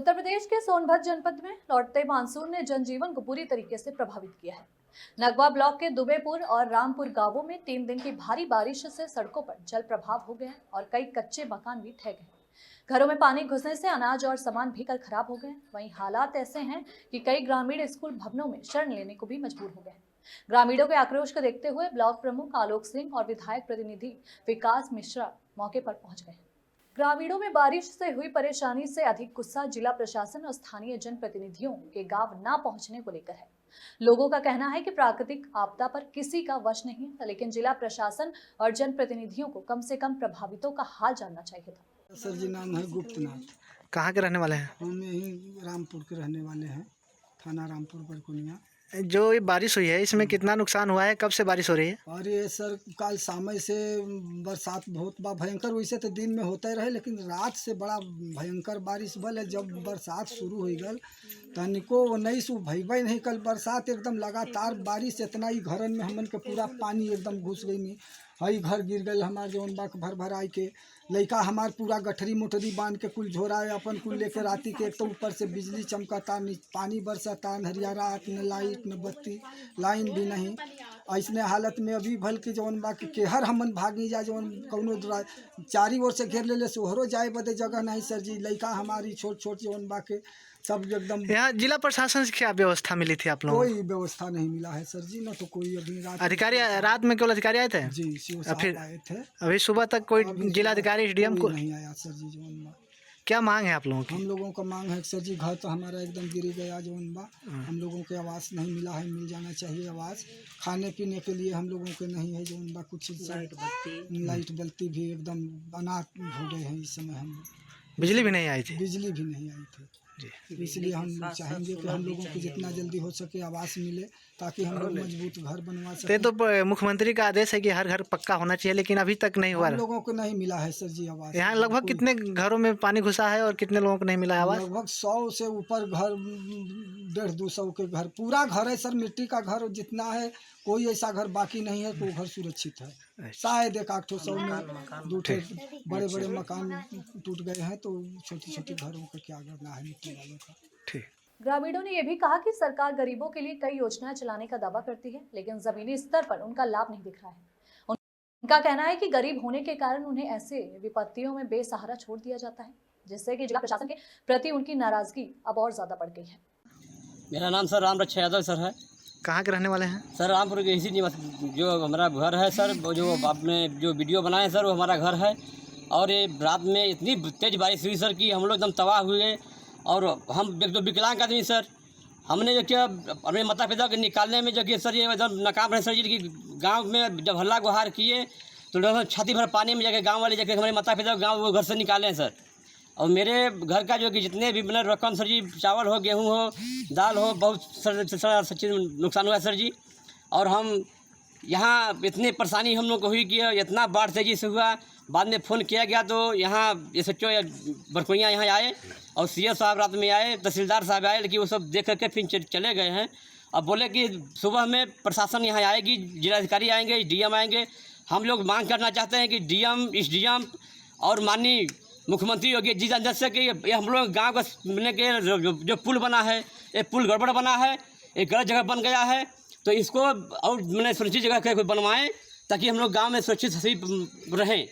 उत्तर प्रदेश के सोनभद्र जनपद में लौटते मानसून ने जनजीवन को पूरी तरीके से प्रभावित किया है। नगवा ब्लॉक के दुबेपुर और रामपुर गांवों में 3 दिन की भारी बारिश से सड़कों पर जल प्रभाव हो गए और कई कच्चे मकान भी ढह गए। घरों में पानी घुसने से अनाज और सामान भीगकर खराब हो गए। वहीं हालात ऐसे हैं कि कई ग्रामीण स्कूल भवनों में शरण लेने को भी मजबूर हो गए। ग्रामीणों के आक्रोश को देखते हुए ब्लॉक प्रमुख आलोक सिंह और विधायक प्रतिनिधि विकास मिश्रा मौके पर पहुंच गए। ग्रामीणों में बारिश से हुई परेशानी से अधिक गुस्सा जिला प्रशासन और स्थानीय जनप्रतिनिधियों के गांव न पहुंचने को लेकर है। लोगों का कहना है कि प्राकृतिक आपदा पर किसी का वश नहीं है, लेकिन जिला प्रशासन और जनप्रतिनिधियों को कम से कम प्रभावितों का हाल जानना चाहिए था। सर जी नाम है गुप्तनाथ। कहाँ के रहने वाले हैं? हम यही रामपुर के रहने वाले हैं, थाना रामपुर बरकुनिया। जो ये बारिश हुई है इसमें कितना नुकसान हुआ है? कब से बारिश हो रही है? और ये सर कल शाम से बरसात बहुत भयंकर, वैसे तो दिन में होता ही रहे, लेकिन रात से बड़ा भयंकर बारिश भल है। जब बरसात शुरू हो गल तनिको नहीं सु भईबे नहीं, कल बरसात एकदम लगातार बारिश, इतना ही घरन में हमन के पूरा पानी एकदम घुस गई। नहीं हई घर गिर गए हमारे जौन बा भर भर आई के लइका हमार पूरा गठरी मोटरी बांध के कुल झोरा है अपन कुल लेके राती के। एक तो ऊपर से बिजली चमकता, पानी बरसता, हरियारा न लाइट न बत्ती, लाइन भी नहीं। ऐसने हालत में अभी भल के जौन बा केहर हमन भागी जा, जौन कौनो चारी ओर से घेर ले सोहरो जाए बदे जगह नहीं सर जी। लइका हमारी छोट छोट जौन बा के सब एकदम। यहाँ जिला प्रशासन से क्या व्यवस्था मिली थी आप लोगों को? कोई व्यवस्था नहीं मिला है सर जी, ना तो कोई अभी अधिकारी रात में केवल अधिकारी आए थे जी, फिर आए थे। अभी सुबह तक कोई जिला अधिकारी एसडीएम को नहीं आया सर जी। जौन बा क्या मांग है आप लोगों की? हम लोगों का मांग है सर जी, घर तो हमारा एकदम गिर गया जौन बा। हम लोगों के आवास नहीं मिला है, मिल जाना चाहिए आवास। खाने पीने के लिए हम लोगों के नहीं है जौन बा कुछ। लाइट बत्ती भी एकदम अनाथ हो गए हैं इस समय। हम बिजली भी नहीं आई थी? बिजली भी नहीं आई थी जी। इसलिए हम चाहेंगे कि हम लोगों को जितना जल्दी हो सके आवास मिले, ताकि हम लोग मजबूत घर बनवा सकें। तो मुख्यमंत्री का आदेश है कि हर घर पक्का होना चाहिए, लेकिन अभी तक नहीं हुआ। हम लोगों को नहीं मिला है सर जी आवास। यहाँ लगभग कितने घरों में पानी घुसा है और कितने लोगों को नहीं मिला आवास? लगभग 100 से ऊपर घर, 150-200 के घर। पूरा घर है सर, मिट्टी का घर जितना है, कोई ऐसा घर बाकी नहीं है। तो घर सुरक्षित है। शायद 100-100 में 2 बड़े बड़े मकान टूट गए हैं, तो छोटी छोटी घरों का क्या करना है मिट्टी वालों का। ठीक। ग्रामीणों ने यह भी कहा कि सरकार गरीबों के लिए कई योजनाएं चलाने का दावा करती है, लेकिन जमीनी स्तर पर उनका लाभ नहीं दिख रहा है। उनका कहना है कि गरीब होने के कारण उन्हें ऐसे विपत्तियों में बेसहारा छोड़ दिया जाता है, जिससे कि जिला प्रशासन के प्रति उनकी नाराजगी अब और ज्यादा बढ़ गई है। मेरा नाम सर रामरक्षा यादव सर है। कहाँ के रहने वाले हैं? सर रामपुर के इसी जो हमारा घर है सर, जो आपने जो वीडियो बनाए सर वो हमारा घर है। और ये रात में इतनी तेज बारिश हुई सर कि हम लोग एकदम तबाह हुए। और हम एक तो विकलांग आदमी सर, हमने जो क्या अपने माता पिता को निकालने में जो कि सर ये एकदम नाकाम रहे सर जी। कि गांव में जब हल्ला गुहार किए तो छाती भर पानी में जाके गांव वाले जाके हमारे माता पिता को गाँव वो घर से निकाले सर। और मेरे घर का जो कि जितने भी मतलब रकम सर जी, चावल हो, गेहूँ हो, दाल हो, बहुत सच्ची नुकसान हुआ सर जी। और हम यहाँ इतनी परेशानी हम लोग को हुई कि इतना बाढ़ तेजी से हुआ। बाद में फ़ोन किया गया तो यहाँ ये सोचो बरकुनिया यहाँ आए और सीएम साहब रात में आए, तहसीलदार साहब आए, लेकिन वो सब देख करके फिर चले गए हैं। अब बोले कि सुबह में प्रशासन यहाँ आएगी, जिलाधिकारी आएंगे, डीएम आएंगे। हम लोग मांग करना चाहते हैं कि डीएम, एसडीएम और माननीय मुख्यमंत्री योगी जी जानते से कि ये हम लोग गाँव का मिलने के जो पुल बना है, ये पुल गड़बड़ बना है, एक गलत जगह बन गया है। तो इसको और मैंने सुरक्षित जगह बनवाएं ताकि हम लोग गांव में सुरक्षित सही रहें।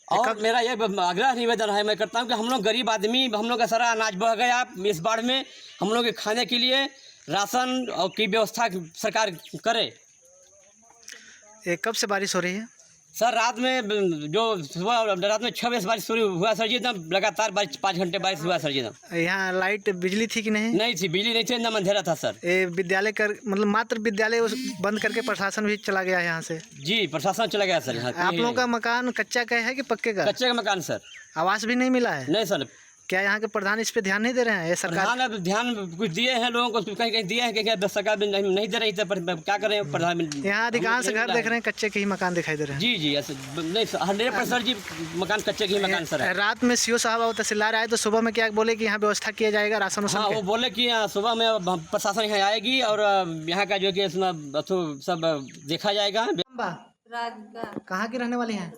और मेरा ये आग्रह निवेदन है मैं करता हूं कि हम लोग गरीब आदमी, हम लोग का सारा अनाज बह गया इस बाढ़ में। हम लोग के खाने के लिए राशन और की व्यवस्था सरकार करे। कब से बारिश हो रही है? सर रात में जो सुबह रात में 6 बजे बारिश शुरू हुआ सर जी, एकदम लगातार बारिश 5 घंटे बारिश हुआ सर जी। यहाँ लाइट बिजली थी कि नहीं? नहीं थी, बिजली नहीं थी, एकदम अंधेरा था सर। विद्यालय कर मतलब मात्र विद्यालय बंद करके प्रशासन भी चला गया यहाँ से? जी प्रशासन चला गया सर। यहाँ आप लोगों का मकान कच्चा का है कि पक्के का? कच्चे का मकान सर। आवास भी नहीं मिला है? नहीं सर। क्या यहाँ के प्रधान इस पे ध्यान नहीं दे रहे हैं? ये सरकार ध्यान कुछ दिए हैं लोगों को, कहीं कहीं दिए हैं कि सरकार नहीं दे रही थी, पर क्या करें प्रधान। यहाँ अधिकांश घर देख रहे हैं कच्चे के ही मकान दिखाई दे रहे हैं। जी जी ऐसे नहीं 100% सर जी, मकान कच्चे के ही मकान सर है। रात में सीओ साहब और तहसीलदार आए तो सुबह में क्या बोले कि यहाँ व्यवस्था किया जाएगा राशन? हाँ वो बोले कि सुबह में प्रशासन यहाँ आएगी और यहाँ का जो कि सब देखा जाएगा। कहाँ की रहने वाली हैं?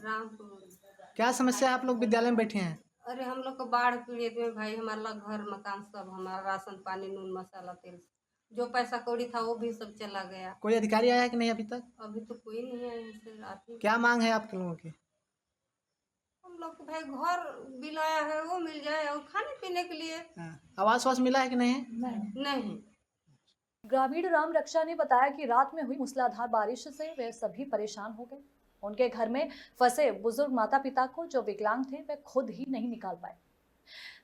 क्या समस्या आप लोग विद्यालय में बैठे हैं? अरे हम लोग को बाढ़ पीड़ित में भाई हमारा घर मकान सब हमारा राशन पानी नून मसाला तेल जो पैसा कौड़ी था वो भी सब चला गया। कोई अधिकारी आया है कि नहीं अभी तक? अभी तो कोई नहीं है सर आते। क्या मांग है आप लोगों की? हम लोग को भाई घर बिलाया है वो मिल जाए और खाने पीने के लिए। आवास वास मिला है कि नहीं? नहीं। ग्रामीण राम रक्षा ने बताया कि रात में हुई मूसलाधार बारिश से वे सभी परेशान हो गए। उनके घर में फंसे बुजुर्ग माता पिता को जो विकलांग थे वे खुद ही नहीं निकाल पाए।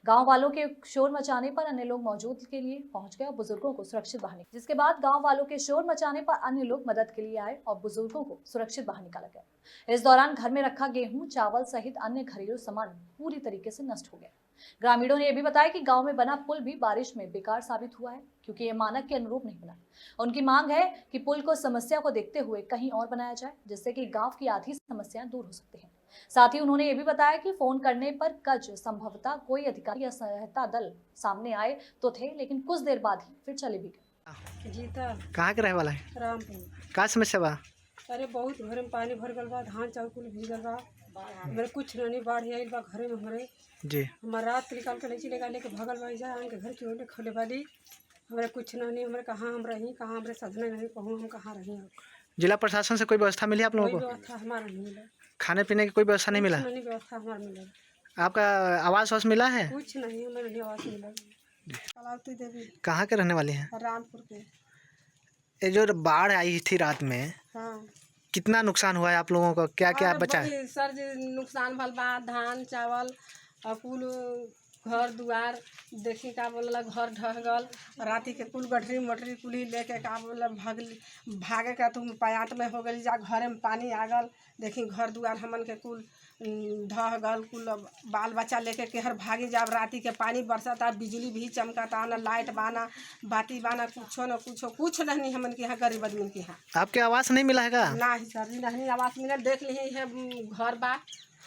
गांव वालों के शोर मचाने पर अन्य लोग मौजूद के लिए पहुंच गए और बुजुर्गों को सुरक्षित बाहर निकाला, जिसके बाद गांव वालों के शोर मचाने पर अन्य लोग मदद के लिए आए और बुजुर्गों को सुरक्षित बाहर निकाला गया। इस दौरान घर में रखा गेहूं, चावल सहित अन्य घरेलू सामान पूरी तरीके से नष्ट हो गया। ग्रामीणों ने यह भी बताया कि गांव में बना पुल भी बारिश में बेकार साबित हुआ है क्योंकि ये मानक के अनुरूप नहीं बना। उनकी मांग है कि पुल को समस्या को देखते हुए कहीं और बनाया जाए जिससे कि गांव की आधी समस्याएं दूर हो सकती हैं। साथ ही उन्होंने ये भी बताया कि फोन करने पर कज संभवतः कोई अधिकारी या सहायता दल सामने आए तो थे, लेकिन कुछ देर बाद ही फिर चले भी गए। जीता कहाँ के रहे वाला है? रामपुर। का समस्या बा? अरे बहुत घर में पानी भर गल बा, धान चाउर कुल भीग गल बा, मेरे कुछ नहीं बाढ़ आइल बा घरे में हमारे। जी। हमारा रात निकाल के लेची लेगा लेके भगल बा जा आन के घर की ओले खोले वाली हमारे कुछ नहीं हमारे कहाँ हम रही कहाँ हमारे सजना नहीं कहूँ हम कहाँ रही। जिला प्रशासन से कोई व्यवस्था मिली आप लोगों कोई को? व्यवस्था हमारा नहीं मिला। खाने पीने की कोई व्यवस्था नहीं मिला? कुछ नहीं व्यवस्था हमारा मिला। आपका आवास वास मिला है? कुछ नहीं हमारे नहीं आवास मिला। कलावती देवी। कहाँ के रहने वाली हैं? रामपुर के। ये जो बाढ़ आई थी रात में, हाँ। कितना नुकसान हुआ है आप लोगों को? क्या क्या बचा है? बड़ी सर जी नुकसान भल बा, धान चावल और कुल घर दुआर देखी का बोला घर ढह गल, राती के कुल गठरी मटरी कुली लेके का बोला भागे का तुम पयात में हो गई जा घरे में पानी आ गल। देखी घर दुआर हमन के कुल ढह गल, कुल बाल बच्चा लेके केहर भागी जाब। राती के पानी बरसता, बिजली भी चमकता, न लाइट बाना बाती बाना कुछो न कुछ नहीं हमन के यहाँ गरीब आदमी के यहाँ। आपके आवास नहीं मिला है का? नहीं सर जी नहीं आवास मिला। देख ली है घर बा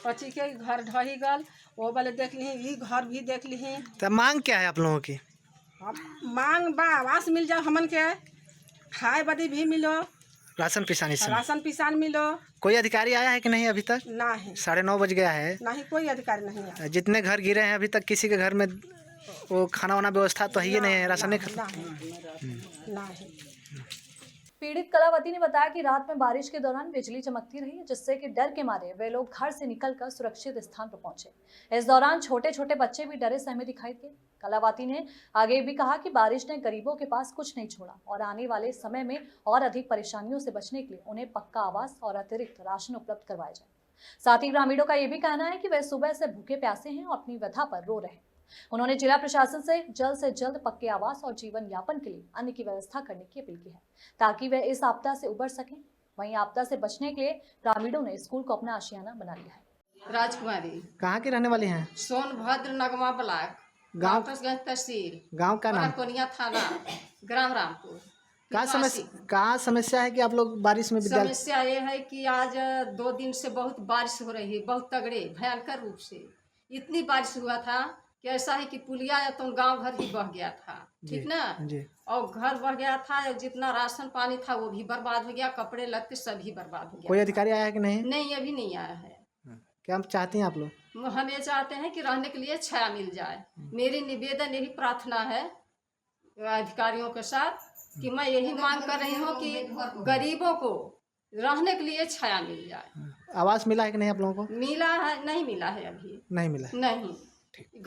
पची के घर ढही गल वो वाले देख ली, ई घर भी देख ली। तो मांग क्या है आप लोगों की? अब मांग बा आवास मिल जाओ हमन के, खाए बदी भी मिलो, राशन पिसान मिलो। कोई अधिकारी आया है कि नहीं अभी तक? नहीं 9:30 बज गया है। नहीं कोई अधिकारी नहीं आया। जितने घर गिरे हैं अभी तक किसी के घर में वो खाना वाना व्यवस्था तो है ही नहीं है, राशन नहीं। पीड़ित कलावती ने बताया कि रात में बारिश के दौरान बिजली चमकती रही, जिससे कि डर के मारे वे लोग घर से निकलकर सुरक्षित स्थान पर पहुंचे। इस दौरान छोटे छोटे बच्चे भी डरे सहमे दिखाई दिए। कलावती ने आगे भी कहा कि बारिश ने गरीबों के पास कुछ नहीं छोड़ा और आने वाले समय में और अधिक परेशानियों से बचने के लिए उन्हें पक्का आवास और अतिरिक्त राशन उपलब्ध करवाया जाए। साथ ही ग्रामीणों का ये भी कहना है कि वे सुबह से भूखे प्यासे हैं और अपनी व्यथा पर रो रहे हैं। उन्होंने जिला प्रशासन से जल्द पक्के आवास और जीवन यापन के लिए अन्न की व्यवस्था करने की अपील की है ताकि वे इस आपदा से उबर सकें। वहीं आपदा से बचने के लिए ग्रामीणों ने स्कूल को अपना आशियाना बना लिया है। राजकुमारी। कहाँ के रहने वाली हैं? सोनभद्र नगमा ब्लॉक, गांव तहसील, गांव का नाम? कोनिया थाना, ग्राम रामपुर। कहाँ समस्या है कि आप लोग बारिश में विद्यालय? समस्या ये है कि आज 2 दिन से बहुत बारिश हो रही है, बहुत तगड़े भयंकर रूप से। इतनी बारिश हुआ था कि ऐसा है कि पुलिया या तो गांव घर ही बह गया था, ठीक ना जी। और घर बह गया था, जितना राशन पानी था वो भी बर्बाद हो गया, कपड़े लत्ते सभी बर्बाद हो गया। कोई अधिकारी आया है कि नहीं? नहीं अभी नहीं आया है। क्या चाहती हैं आप लोग? हम ये चाहते हैं कि रहने के लिए छाया मिल जाए। मेरी निवेदन यही प्रार्थना है अधिकारियों के साथ कि मैं यही मांग कर रही हूँ कि गरीबों को रहने के लिए छाया मिल जाए। आवास मिला है कि नहीं आप लोगों को? मिला है नहीं मिला है अभी नहीं मिला है। नहीं।